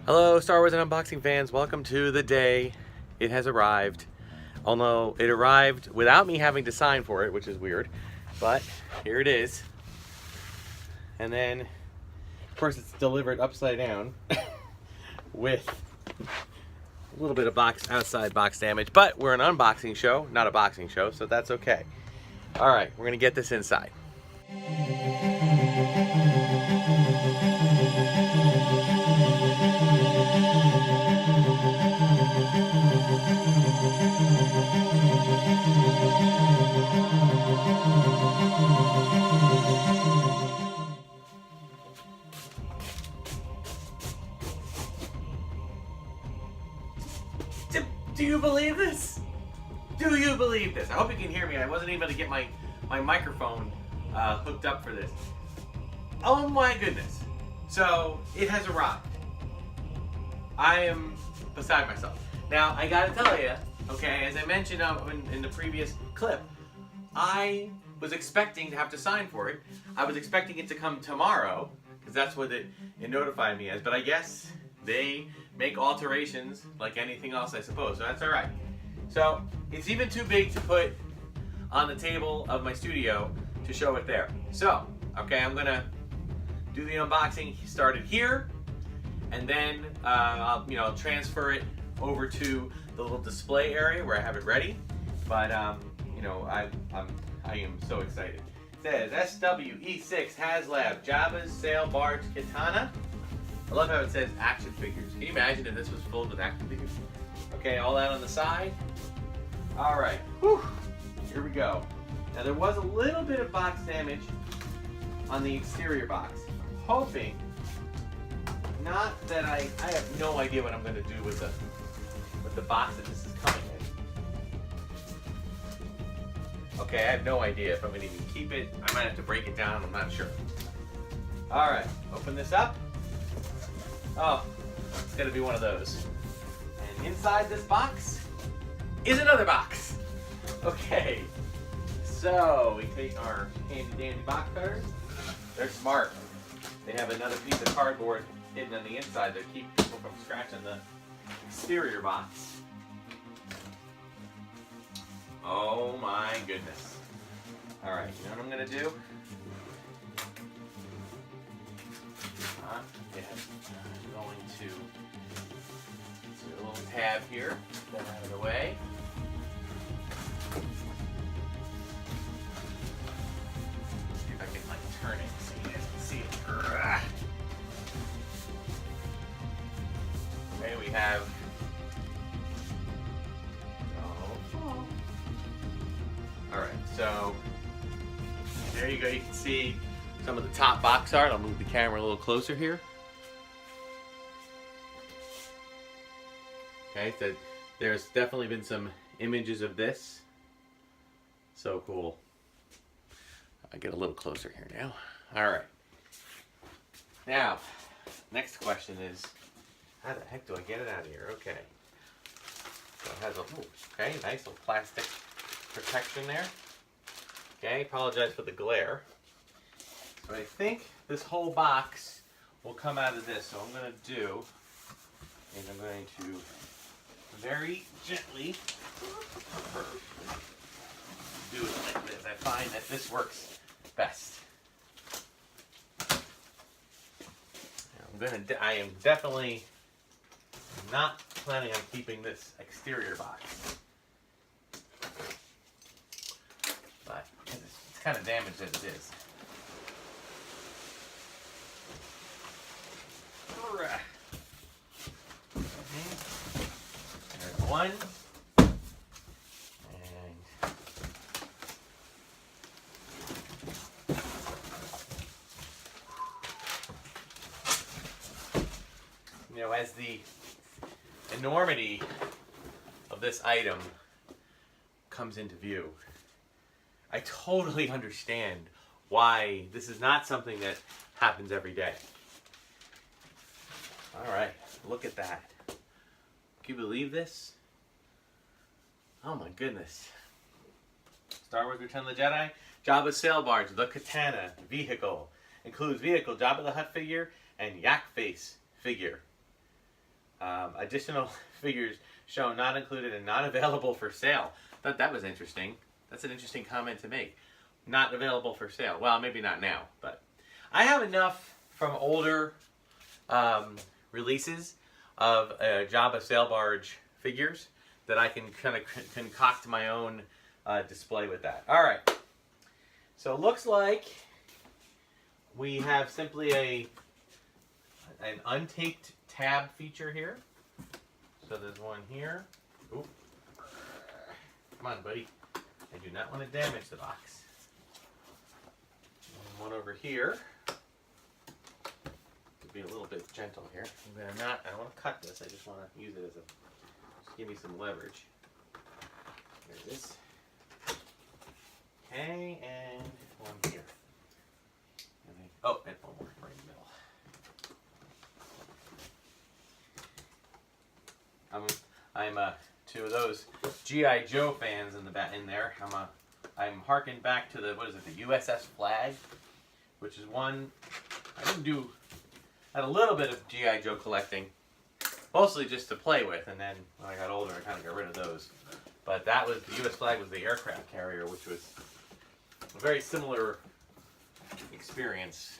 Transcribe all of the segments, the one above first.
Hello, Star Wars and unboxing fans. Welcome to the day. It has arrived. Although it arrived without me having to sign for it, which is weird. But here it is. And then, of course, it's delivered upside down with a little bit of outside box damage. But we're an unboxing show, not a boxing show, so that's okay. All right, we're gonna get this inside. Do you believe this? Do you believe this? I hope you can hear me. I wasn't able to get my microphone hooked up for this. Oh my goodness. So, it has arrived. I am beside myself. Now, I gotta tell you, okay, as I mentioned in the previous clip, I was expecting to have to sign for it. I was expecting it to come tomorrow, because that's what it notified me as, but I guess they make alterations like anything else, I suppose, so that's all right. So it's even too big to put on the table of my studio to show it there. So, okay, I'm gonna do the unboxing started here, and then I'll transfer it over to the little display area where I have it ready. But I am so excited. It says SWE6 HasLab Jabba's Sail Barge Katana. I love how it says action figures. Can you imagine if this was filled with action figures? Okay, all that on the side. All right, whew, here we go. Now there was a little bit of box damage on the exterior box. I'm hoping not that I have no idea what I'm going to do with the box that this is coming in. Okay, I have no idea if I'm going to even keep it. I might have to break it down. I'm not sure. All right, open this up. Oh, it's gonna be one of those. And inside this box is another box. Okay, so we take our handy dandy box cutters. They're smart. They have another piece of cardboard hidden on the inside to keep people from scratching the exterior box. Oh my goodness. All right, you know what I'm gonna do? I'm going to do a little tab here, get that out of the way. See if I can turn it so you guys can see it. Okay, we have Alright, so there you go, you can see some of the top box art. I'll move the camera a little closer here. Okay, so there's definitely been some images of this. So cool. I'll get a little closer here now. Alright. Now, next question is, how the heck do I get it out of here? Okay. So it has a, nice little plastic protection there. Okay, apologize for the glare. So I think this whole box will come out of this. So I'm going to do, and I'm going to very gently do it like this. I find that this works best. I am definitely not planning on keeping this exterior box. But it's kind of damaged as it is. There's one. And as the enormity of this item comes into view, I totally understand why this is not something that happens every day. All right, look at that. Can you believe this? Oh my goodness. Star Wars Return of the Jedi, Jabba's Sail Barge, the Katana vehicle. Includes vehicle, Jabba the Hutt figure, and Yak Face figure. Additional figures shown, not included and not available for sale. Thought that was interesting. That's an interesting comment to make. Not available for sale. Well, maybe not now, but I have enough from older releases of Jabba Sail Barge figures that I can kind of concoct my own display with that. All right. So it looks like we have simply an untaped tab feature here. So there's one here. Oop. Come on, buddy. I do not want to damage the box. And one over here. To be a little bit gentle here. I don't want to cut this. I just want to use it as just give me some leverage. There's this. Okay, and one here. And one more right in the middle. I'm two of those G.I. Joe fans in there. I'm harking back to the the USS Flag, which is one I had a little bit of G.I. Joe collecting, mostly just to play with, and then when I got older I kind of got rid of those. But the U.S. Flag was the aircraft carrier, which was a very similar experience.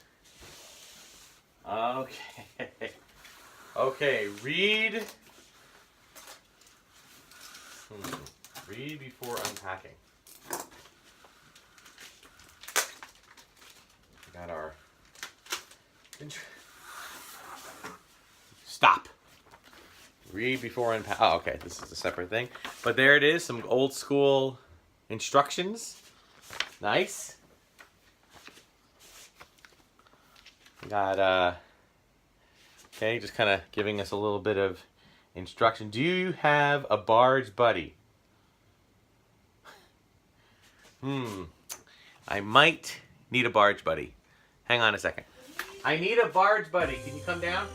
Okay. Okay, read before unpacking. We got our... Stop! Read before unpack. Oh, okay, this is a separate thing. But there it is, some old school instructions. Nice. We got, okay, just kind of giving us a little bit of instruction. Do you have a barge buddy? I might need a barge buddy. Hang on a second. I need a barge buddy. Can you come down?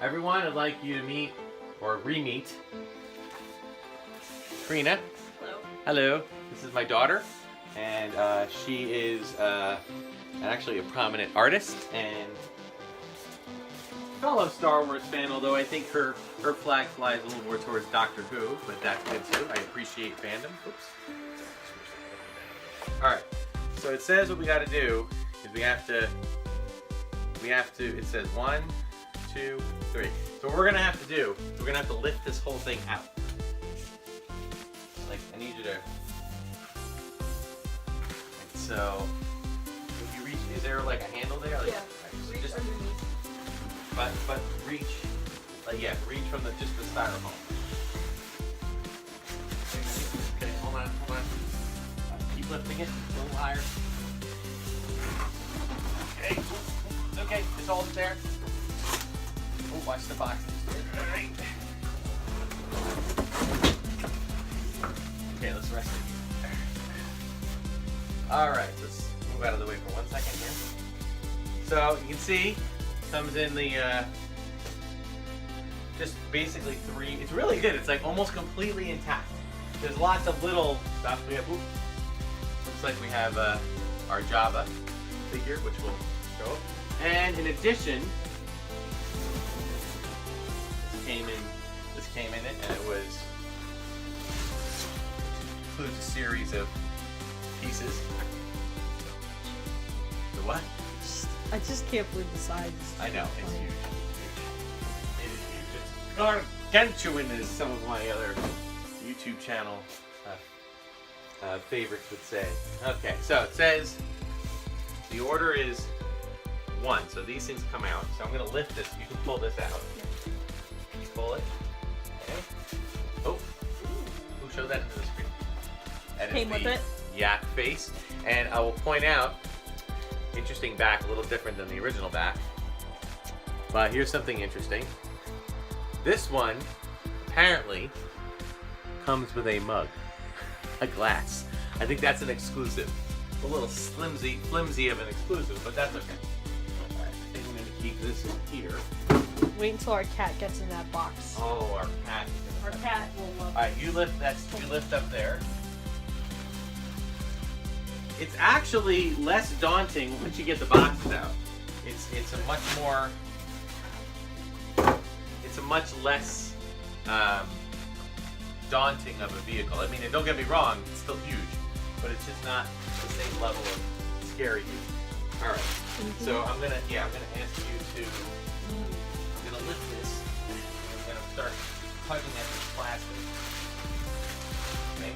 Everyone, I'd like you to meet or re-meet Trina. Hello. Hello. This is my daughter, and she is actually a prominent artist and fellow Star Wars fan, although I think her flag flies a little more towards Doctor Who, but that's good too. I appreciate fandom. Oops. Alright, so it says what we gotta do is we have to, it says 1, 2, 3. So what we're gonna have to do, we're gonna have to lift this whole thing out. Like, I need you to, so, if you reach, is there like a handle there? Like, yeah, right, reach just, underneath. But reach, yeah, reach from the styrofoam. Okay, hold on. Keep lifting it a little higher. Okay, it's okay, just hold it there. Oh, watch the box. Alright. Okay, let's rest it here. Alright, let's move out of the way for 1 second here. So, you can see, comes in the, just basically 3, it's really good, it's like almost completely intact. There's lots of little stuff. We have, looks like we have our Jabba figure, which will show up. And in addition, this came in it, and it includes a series of pieces. The what? I just can't believe the size. I know, it's huge. It is huge. It's gargantuan, as some of my other YouTube channel favorites would say. Okay, so it says the order is 1. So these things come out. So I'm going to lift this. You can pull this out. Pull it. Okay. Oh. Who showed that into the screen? That Came with it. Yak face. And I will point out, interesting back, a little different than the original back. But here's something interesting. This one apparently comes with a mug, a glass. I think that's an exclusive. A little flimsy of an exclusive, but that's okay. All right, I think I'm going to keep this in here. Wait until our cat gets in that box. Oh, our cat. Our cat will love it. All right, you lift up there. It's actually less daunting once you get the boxes out. it's a much more, it's a much less daunting of a vehicle. I mean, and don't get me wrong, it's still huge, but it's just not the same level of scary huge. All right, so I'm gonna ask you to, I'm gonna lift this, and I'm gonna start tugging at this plastic. Okay.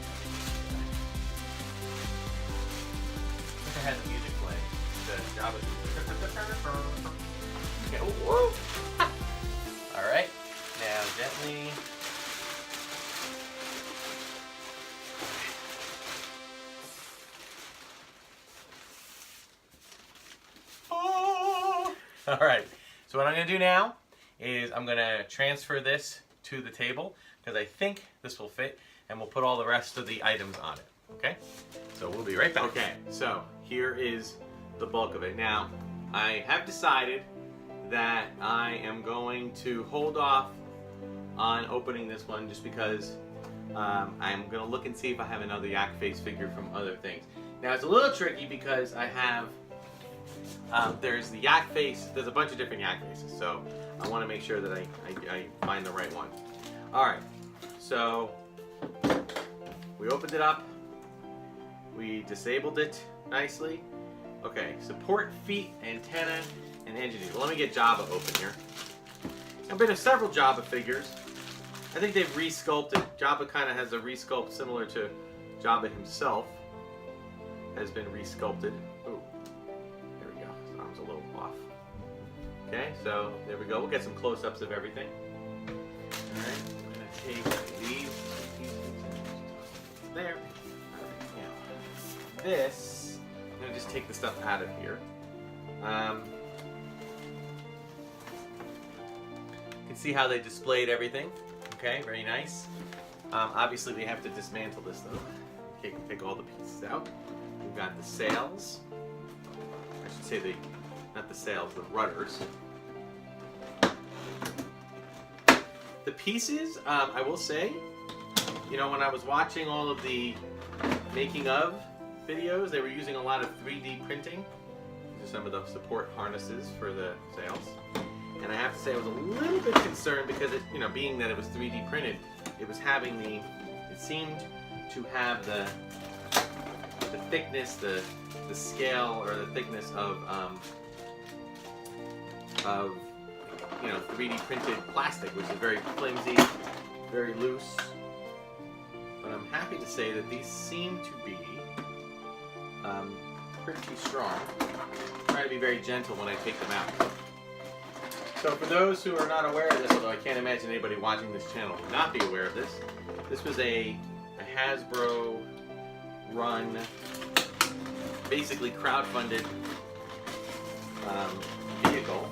I think I had the music playing. The Java. Okay. Whoa. All right. Now gently. All right, so what I'm gonna do now is I'm gonna transfer this to the table because I think this will fit, and we'll put all the rest of the items on it, okay? So we'll be right back. Okay, so here is the bulk of it. Now, I have decided that I am going to hold off on opening this one just because I'm gonna look and see if I have another yak face figure from other things. Now, it's a little tricky because I have there's the yak face, there's a bunch of different yak faces, so I want to make sure that I find the right one. Alright, so we opened it up, we disabled it nicely. Okay, support feet, antenna, and engine. Well, let me get Jabba open here. I've been to several Jabba figures. I think they've resculpted. Jabba kind of has a resculpt similar to Jabba himself has been resculpted. Ooh. A little off. Okay, so there we go. We'll get some close-ups of everything. Alright, I'm going to take these pieces there. Alright, now this, I'm going to just take the stuff out of here. You can see how they displayed everything. Okay, very nice. Obviously, we have to dismantle this though. Okay, take all the pieces out. We've got the sails. I should say not the sails, the rudders. The pieces, I will say, you know, when I was watching all of the making of videos, they were using a lot of 3D printing. These are some of the support harnesses for the sails. And I have to say I was a little bit concerned because it, you know, being that it was 3D printed, it was having it seemed to have the thickness, the scale or the thickness of you know, 3D printed plastic, which is very flimsy, very loose. But I'm happy to say that these seem to be pretty strong. Try to be very gentle when I take them out. So for those who are not aware of this, although I can't imagine anybody watching this channel would not be aware of this, this was a Hasbro run, basically crowdfunded vehicle.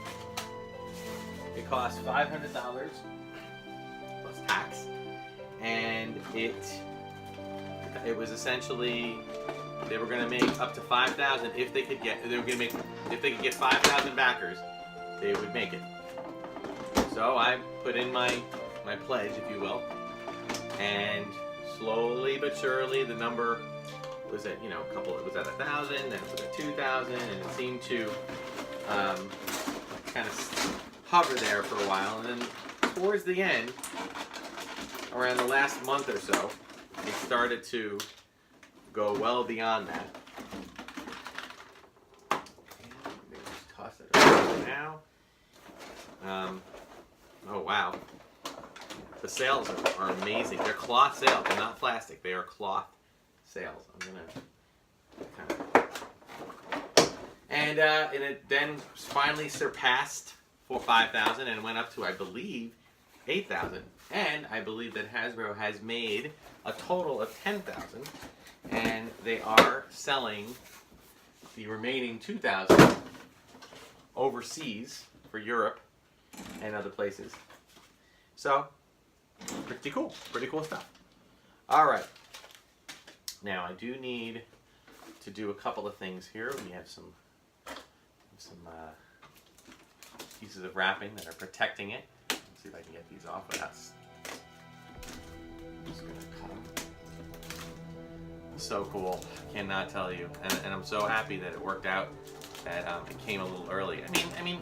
It cost $500 plus tax, and it was essentially they were going to make up to 5,000 if they could get 5,000 backers, they would make it. So I put in my pledge, if you will, and slowly but surely the number was at, you know, it was at 1,000, then it was at 2,000, and it seemed to kind of hover there for a while, and then towards the end, around the last month or so, it started to go well beyond that. And just toss it around now. Oh wow, the sails are amazing. They're cloth sails. They're not plastic. They are cloth sails. I'm gonna and it then finally surpassed 5,000 and went up to, I believe, 8,000. And I believe that Hasbro has made a total of 10,000, and they are selling the remaining 2,000 overseas for Europe and other places. So, pretty cool stuff. All right. Now I do need to do a couple of things here. We have some pieces of wrapping that are protecting it. Let's see if I can get these off without. I'm just gonna cut them. So cool, cannot tell you. And I'm so happy that it worked out that it came a little early.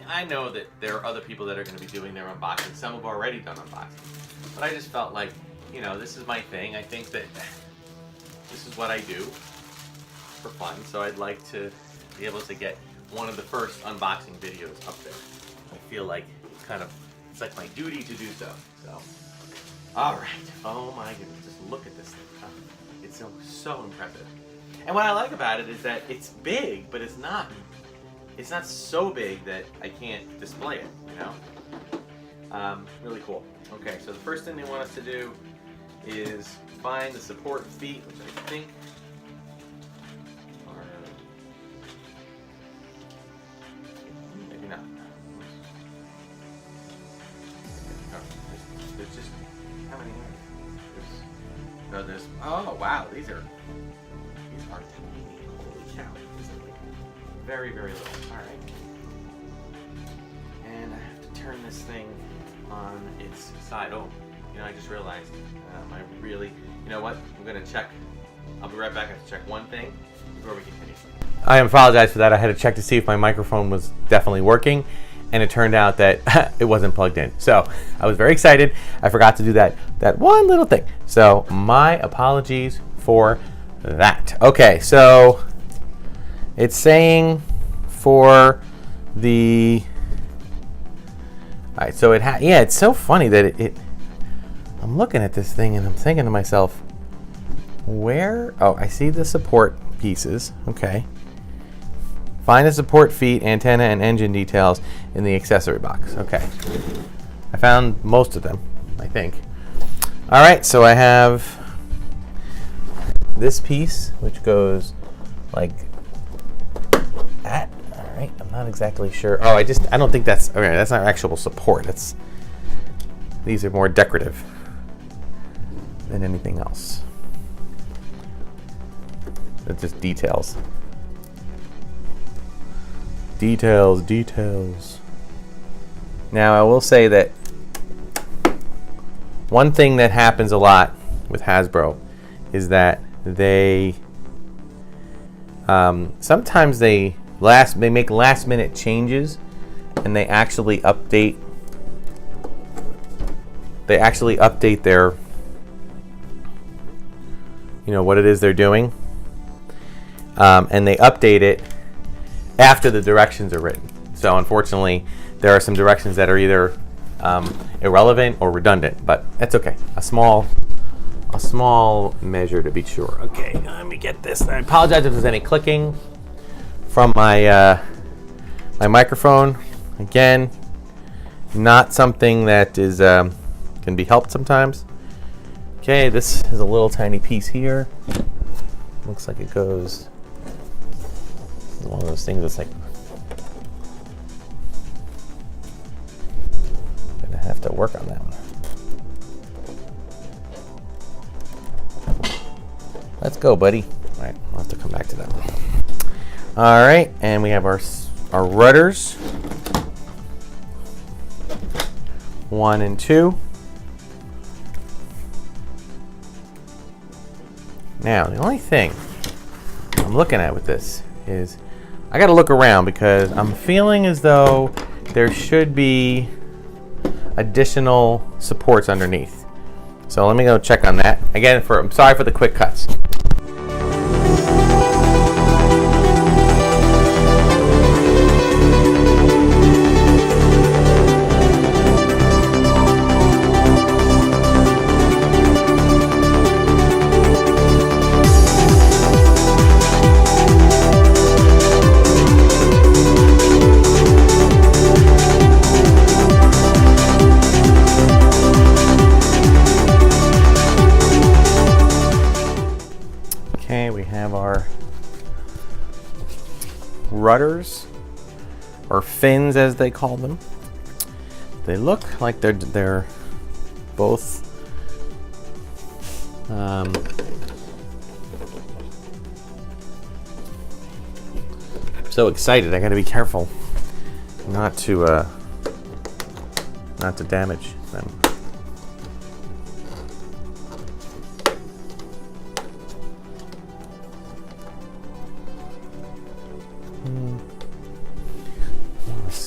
I know that there are other people that are going to be doing their unboxing. Some have already done unboxing, but I just felt like, you know, this is my thing. I think that this is what I do for fun, so I'd like to be able to get one of the first unboxing videos up there. I feel like it's like my duty to do so. So, all right. Oh my goodness, just look at this thing. Huh? It's so impressive. And what I like about it is that it's big, but it's not so big that I can't display it, you know? Really cool. Okay, so the first thing they want us to do is find the support feet, which I think are, maybe not. There's just, how many are there? Oh wow, these are tiny. Holy cow. These are like very, very little. Alright. And I have to turn this thing on its side. Oh, you know, I just realized, you know what? I'm going to check. I'll be right back. I have to check one thing before we continue. I apologize for that. I had to check to see if my microphone was definitely working, and it turned out that it wasn't plugged in. So I was very excited. I forgot to do that one little thing. So my apologies for that. Okay, so it's saying for the, all right, so yeah, it's so funny that I'm looking at this thing and I'm thinking to myself, where, oh, I see the support pieces. Okay, find the support feet, antenna, and engine details in the accessory box. Okay, I found most of them, I think. All right, so I have this piece, which goes like that. All right, I'm not exactly sure. Oh, I don't think that's, okay, that's not actual support. These are more decorative than anything else. It's just details. Details. Now, I will say that one thing that happens a lot with Hasbro is that they sometimes they make last minute changes, and they actually update their, you know, what it is they're doing, and they update it after the directions are written. So unfortunately, there are some directions that are either irrelevant or redundant, but that's okay. A small measure to be sure. Okay, let me get this. I apologize if there's any clicking from my my microphone. Again, not something that is can be helped sometimes. Okay, this is a little tiny piece here. Looks like it goes. This is one of those things that's like, gonna have to work on that one. Let's go, buddy. All right, I'll have to come back to that one. All right, and we have our rudders, 1 and 2. Now, the only thing I'm looking at with this is I got to look around because I'm feeling as though there should be additional supports underneath. So let me go check on that. Again, I'm sorry for the quick cuts. Rudders, or fins as they call them. They look like they're both so excited. I got to be careful not to damage them.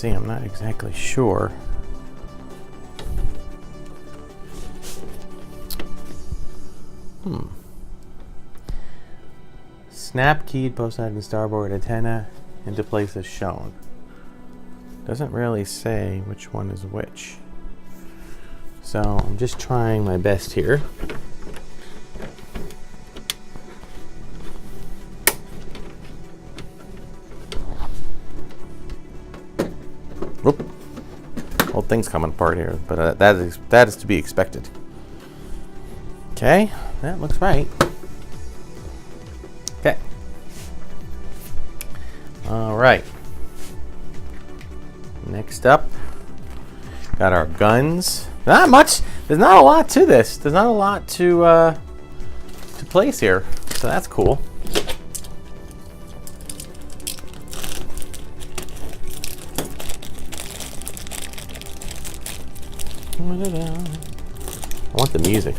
see, I'm not exactly sure. Snap keyed both sides of the starboard antenna into place as shown. Doesn't really say which one is which. So I'm just trying my best here. Whoop. Whole thing's coming apart here, but that is to be expected. Okay, that looks right. Okay. All right. Next up, got our guns. Not much. There's not a lot to this. There's not a lot to place here, so that's cool. I want the music.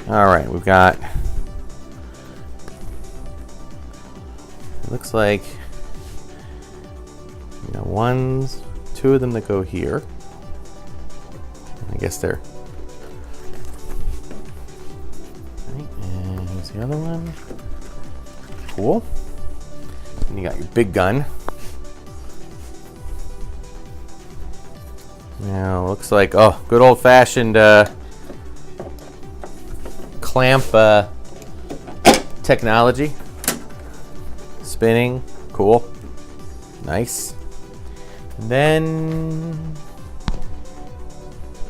All right, we've got. It looks like two of them that go here. I guess they're. Right, and here's the other one. Cool. And you got your big gun. Now looks like good old-fashioned clamp technology. Spinning, cool, nice. And then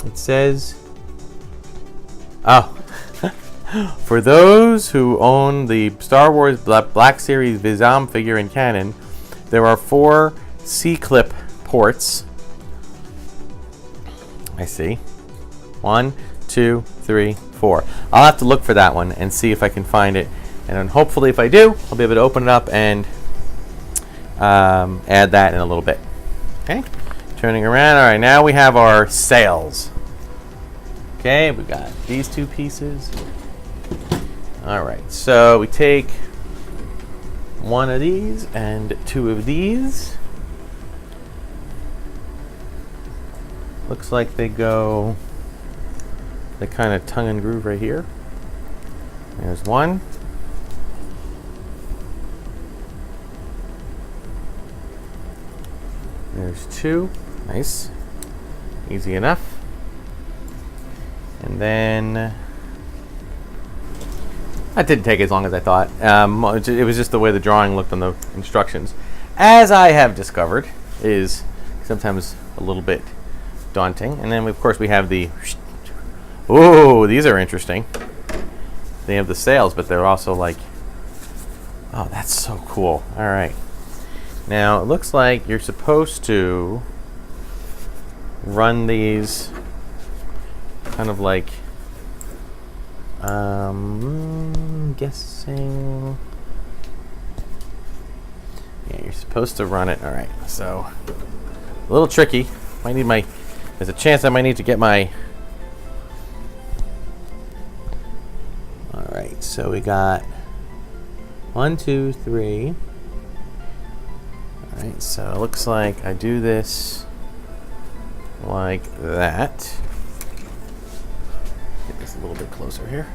it says, for those who own the Star Wars Black Series Vizam figure in canon, there are 4 C-clip ports. I see. 1, 2, 3, 4. I'll have to look for that one and see if I can find it. And then hopefully if I do, I'll be able to open it up and add that in a little bit. Okay, turning around. All right, now we have our sails. Okay, we got these 2 pieces. All right, so we take 1 of these and 2 of these. Looks like they kind of tongue and groove right here. There's 1. There's 2. Nice. Easy enough. And then that didn't take as long as I thought. It was just the way the drawing looked on the instructions. As I have discovered, is sometimes a little bit daunting. And then of course we have the. Oh, these are interesting. They have the sails, but they're also like. Oh, that's so cool. All right. Now, it looks like you're supposed to run these kind of like, guessing. Yeah, you're supposed to run it. All right, so a little tricky. Might need there's a chance I might need to get my. All right, so we got 1, 2, 3. Alright, so it looks like I do this like that. Get this a little bit closer here.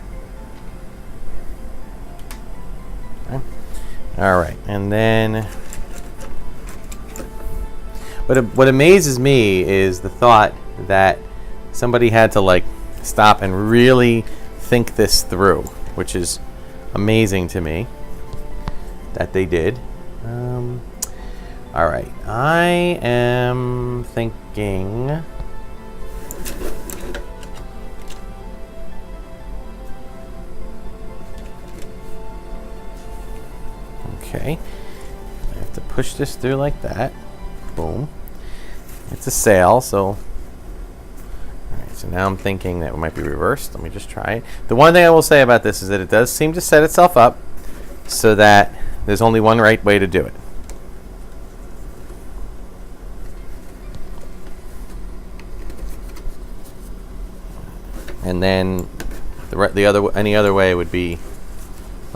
Okay. Alright, and then what amazes me is the thought that somebody had to like stop and really think this through, which is amazing to me that they did. All right, I am thinking. Okay, I have to push this through like that. Boom. It's a sail, so. All right, so now I'm thinking that it might be reversed. Let me just try it. The one thing I will say about this is that it does seem to set itself up so that there's only one right way to do it. And then any other way would be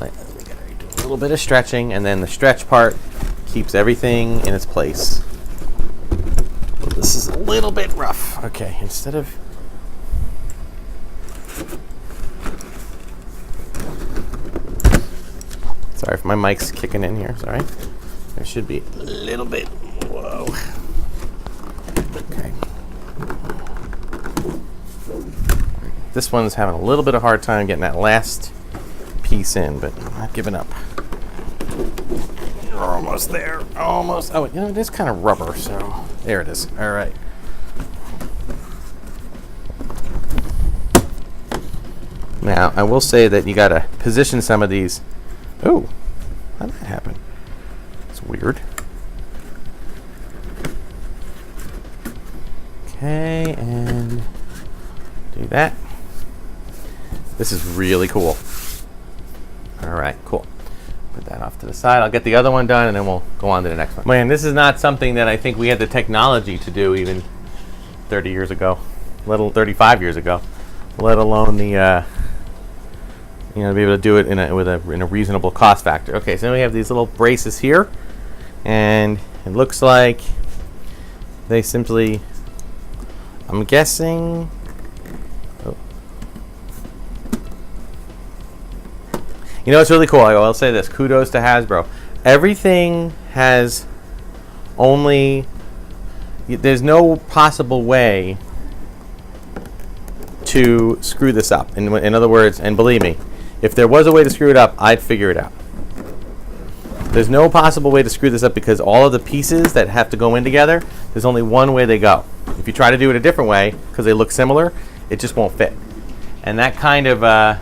We gotta do a little bit of stretching, and then the stretch part keeps everything in its place. Well, this is a little bit rough. Okay, instead of... Sorry if my mic's kicking in here, sorry. There should be a little bit. Whoa. Okay. This one's having a little bit of hard time getting that last piece in, but I'm not giving up. We're almost there. Almost. Oh, you know, it is kind of rubber, so there it is. All right. Now, I will say that you got to position some of these. Oh, how did that happen? It's weird. Okay, and do that. This is really cool. All right, cool. Put that off to the side. I'll get the other one done, and then we'll go on to the next one. Man, this is not something that I think we had the technology to do even 30 years ago, 35 years ago, let alone the be able to do it in a reasonable cost factor. Okay, so then we have these little braces here, and it looks like they simply, I'm guessing, you know, it's really cool. I'll say this, kudos to Hasbro. Everything has there's no possible way to screw this up. In other words, and believe me, if there was a way to screw it up, I'd figure it out. There's no possible way to screw this up because all of the pieces that have to go in together, there's only one way they go. If you try to do it a different way, because they look similar, it just won't fit. And that kind of,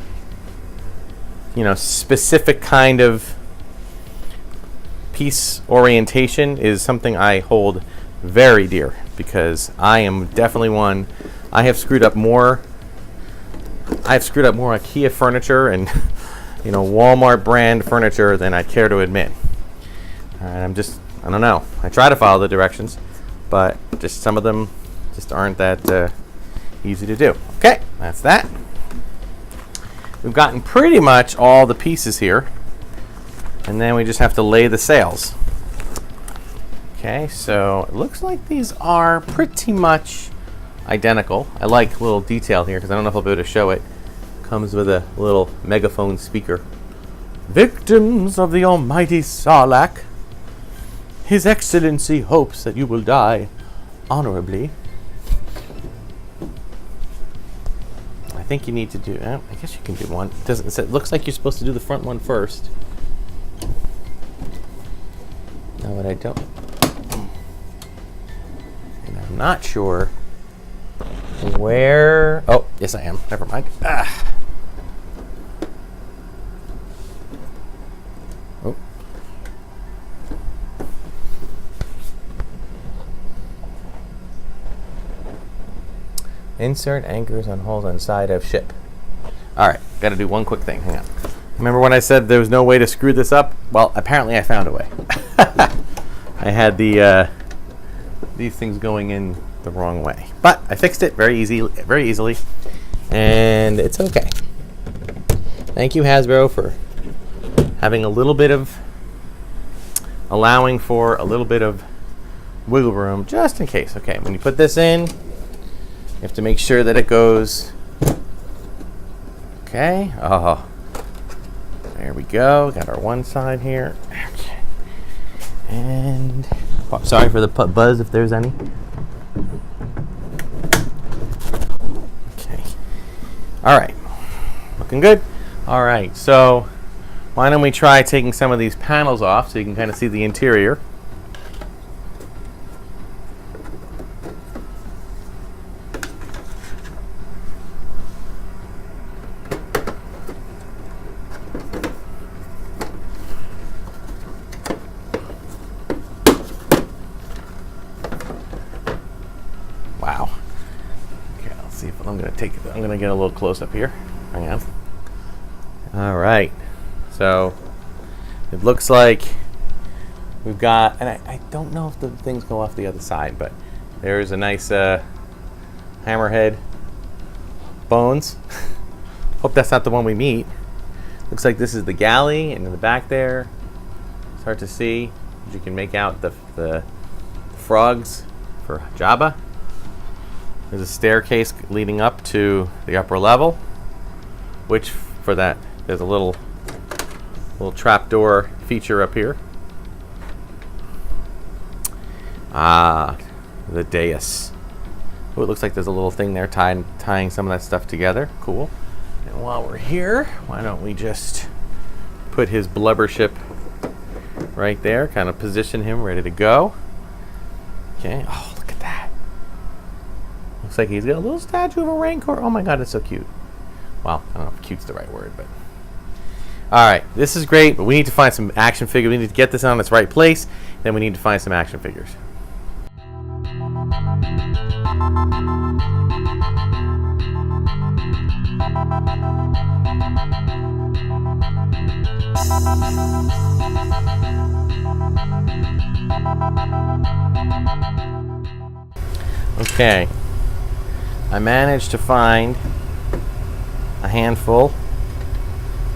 specific kind of piece orientation is something I hold very dear, because I am definitely one. I have screwed up more IKEA furniture and Walmart brand furniture than I care to admit. I don't know. I try to follow the directions, but just some of them just aren't that easy to do. Okay, that's that. We've gotten pretty much all the pieces here, and then we just have to lay the sails. Okay, so it looks like these are pretty much identical. I like a little detail here because I don't know if I'll be able to show it. Comes with a little megaphone speaker. Victims of the almighty Sarlacc, His Excellency hopes that you will die honorably. I think you need to do, I guess you can do one. It looks like you're supposed to do the front one first. No, but I don't. And I'm not sure where. Oh, yes, I am. Never mind. Oh. Insert anchors on holes on side of ship. All right, got to do one quick thing. Hang on. Remember when I said there was no way to screw this up? Well, apparently I found a way. I had these things going in the wrong way, but I fixed it very easily, and it's okay. Thank you, Hasbro, for allowing for a little bit of wiggle room just in case. Okay, when you put this in, you have to make sure that it goes. Okay. Oh, there we go. Got our one side here. Okay. And sorry for the buzz if there's any. Okay. All right. Looking good. All right. So why don't we try taking some of these panels off so you can kind of see the interior. Wow. Okay, let's see if I'm going to get a little close up here. Hang on. All right. So it looks like we've got, and I don't know if the things go off the other side, but there's a nice hammerhead bones. Hope that's not the one we meet. Looks like this is the galley, and in the back there, it's hard to see. You can make out the frogs for Jabba. There's a staircase leading up to the upper level, which for that there's a little trapdoor feature up here. Ah, the dais. Oh, it looks like there's a little thing there tying some of that stuff together. Cool. And while we're here, why don't we just put his blubber ship right there, kind of position him ready to go. Okay. Oh, look at that. Looks like he's got a little statue of a Rancor. Oh my god, it's so cute. Well, I don't know if cute's the right word, but... Alright, this is great, but we need to find some action figures. We need to get this on its right place. Then we need to find some action figures. Okay, I managed to find a handful.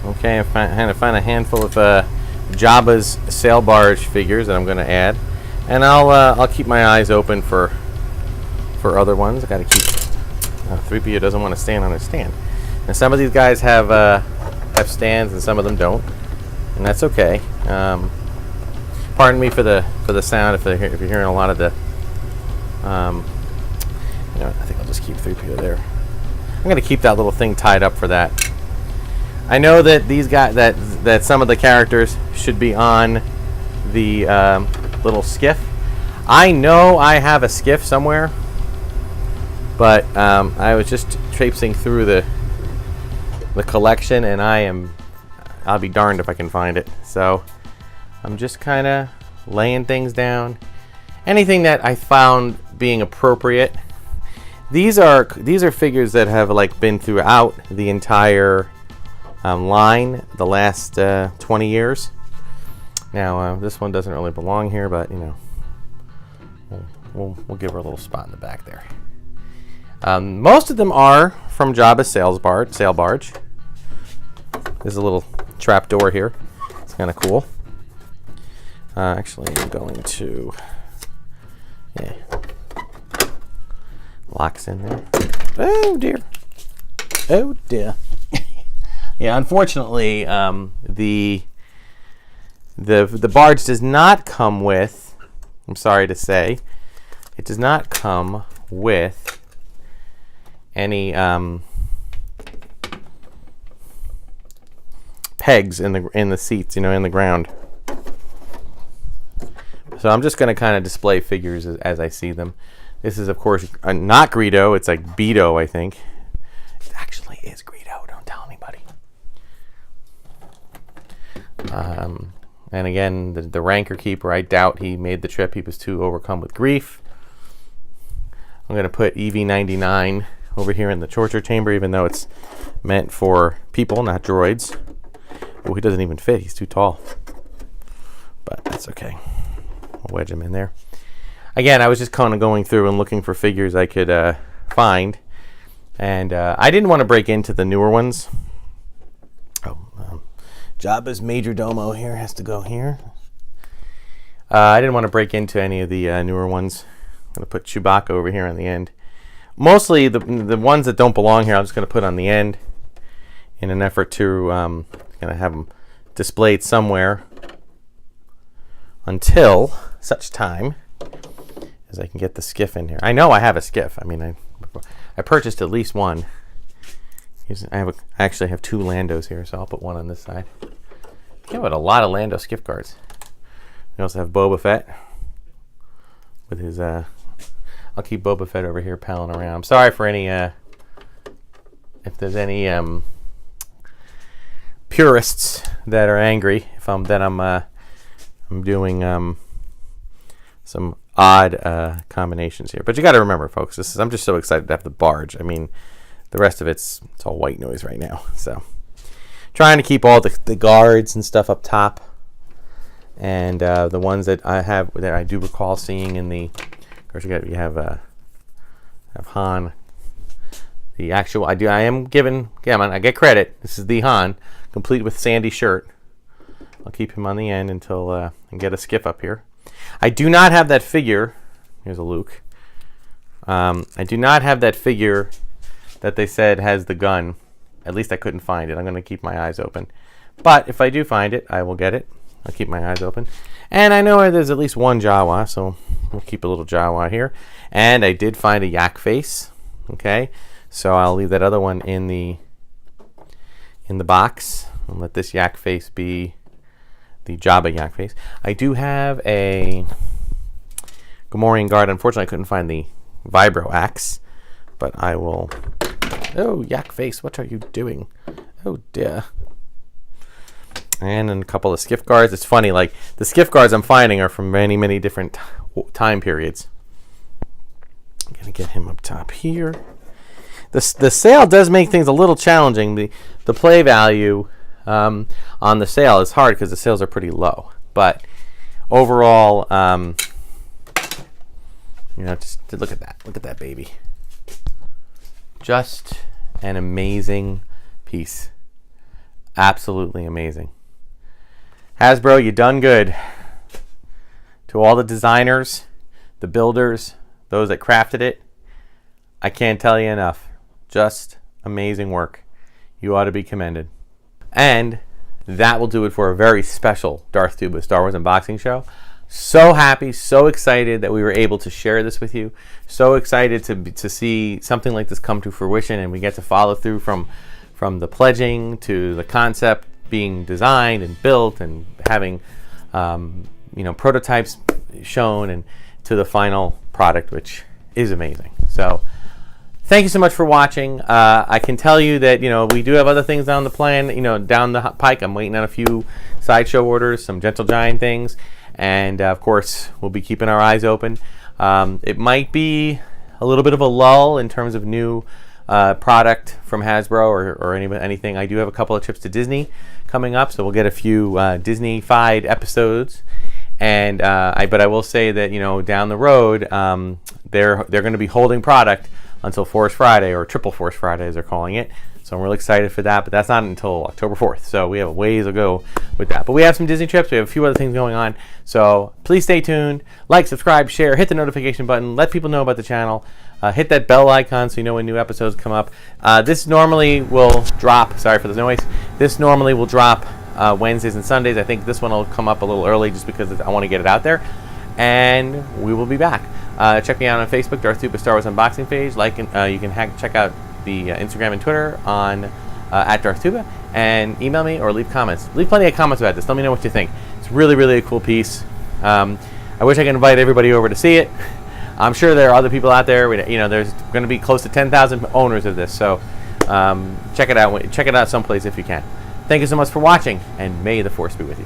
Okay, I'm trying to find a handful of Jabba's sail barge figures that I'm going to add, and I'll keep my eyes open for other ones. I got to keep 3PO doesn't want to stand on a stand, and some of these guys have stands, and some of them don't, and that's okay. Pardon me for the sound if you're hearing a lot of the. I think I'll just keep 3PO there. I'm going to keep that little thing tied up for that. I know that these guys, that some of the characters should be on the little skiff. I know I have a skiff somewhere, but I was just traipsing through the collection, and I'll be darned if I can find it. So I'm just kind of laying things down. Anything that I found being appropriate. These are figures that have been throughout the entire line the last 20 years. Now this one doesn't really belong here, but we'll give her a little spot in the back there. Most of them are from Jabba's sail barge. There's a little trap door here. It's kind of cool. Actually, I'm going to locks in there. Oh dear. Oh dear. Yeah, unfortunately, the barge does not come with. I'm sorry to say, it does not come with any pegs in the seats, in the ground. So I'm just going to kind of display figures as I see them. This is, of course, not Greedo. It's like Beto, I think. It actually is Greedo. Don't tell anybody. And again, the Rancor Keeper, I doubt he made the trip. He was too overcome with grief. I'm going to put EV-99 over here in the torture chamber, even though it's meant for people, not droids. Oh, he doesn't even fit. He's too tall. But that's okay. I'll wedge him in there. Again, I was just kind of going through and looking for figures I could find. And I didn't want to break into the newer ones. Jabba's Major Domo here has to go here. I didn't want to break into any of the newer ones. I'm going to put Chewbacca over here on the end. Mostly the ones that don't belong here, I'm just going to put on the end in an effort to kind of have them displayed somewhere until such time as I can get the skiff in here. I know I have a skiff. I mean, I purchased at least one. I actually have 2 Landos here, so I'll put one on this side. I've got a lot of Lando skiff cards. We also have Boba Fett with his. I'll keep Boba Fett over here palling around. I'm sorry for any if there's any purists that are angry I'm doing some odd combinations here. But you got to remember, folks, I'm just so excited to have the barge. I mean, the rest of it's all white noise right now. So trying to keep all the guards and stuff up top, and the ones that I do recall seeing in the. Of course, you have Han, the actual. I am given. Come on, I get credit. This is the Han, complete with Sandy shirt. I'll keep him on the end until I get a skiff up here. I do not have that figure. Here's a Luke. I do not have that figure that they said has the gun. At least I couldn't find it. I'm going to keep my eyes open. But if I do find it, I will get it. I'll keep my eyes open. And I know there's at least one Jawa, so we'll keep a little Jawa here. And I did find a yak face. Okay, so I'll leave that other one in the box and let this yak face be the Jabba yak face. I do have a Gamorrean guard. Unfortunately, I couldn't find the vibro axe, but I will. Oh, yak face, what are you doing? Oh dear. And then a couple of skiff guards. It's funny, like the skiff guards I'm finding are from many different time periods. I'm gonna get him up top here. The sale does make things a little challenging. The play value on the sale is hard because the sales are pretty low. But overall, just look at that. Look at that baby. Just an amazing piece. Absolutely amazing. Hasbro, you done good. To all the designers, the builders, those that crafted it, I can't tell you enough. Just amazing work. You ought to be commended. And that will do it for a very special Darth Tuba Star Wars unboxing show. So happy, so excited that we were able to share this with you. So excited to see something like this come to fruition, and we get to follow through from the pledging to the concept being designed and built and having prototypes shown and to the final product, which is amazing. So thank you so much for watching. I can tell you that we do have other things down the plan, down the pike. I'm waiting on a few sideshow orders, some Gentle Giant things, and of course we'll be keeping our eyes open. It might be a little bit of a lull in terms of new product from Hasbro or anything. I do have a couple of trips to Disney coming up, so we'll get a few Disney-fied episodes. And but I will say that down the road, they're going to be holding product until Force Friday, or Triple Force Friday as they're calling it. So I'm really excited for that, but that's not until October 4th. So we have a ways to go with that. But we have some Disney trips. We have a few other things going on. So please stay tuned. Like, subscribe, share, hit the notification button. Let people know about the channel. Hit that bell icon so you know when new episodes come up. This normally will drop. Sorry for the noise. This normally will drop Wednesdays and Sundays. I think this one will come up a little early just because I want to get it out there. And we will be back. Check me out on Facebook, Darth Tuba Star Wars Unboxing page. You can check out the Instagram and Twitter on at Darth Tuba, and email me or leave comments. Leave plenty of comments about this. Let me know what you think. It's really a cool piece. I wish I could invite everybody over to see it. I'm sure there are other people out there. There's going to be close to 10,000 owners of this, so check it out. Check it out someplace if you can. Thank you so much for watching, and may the Force be with you.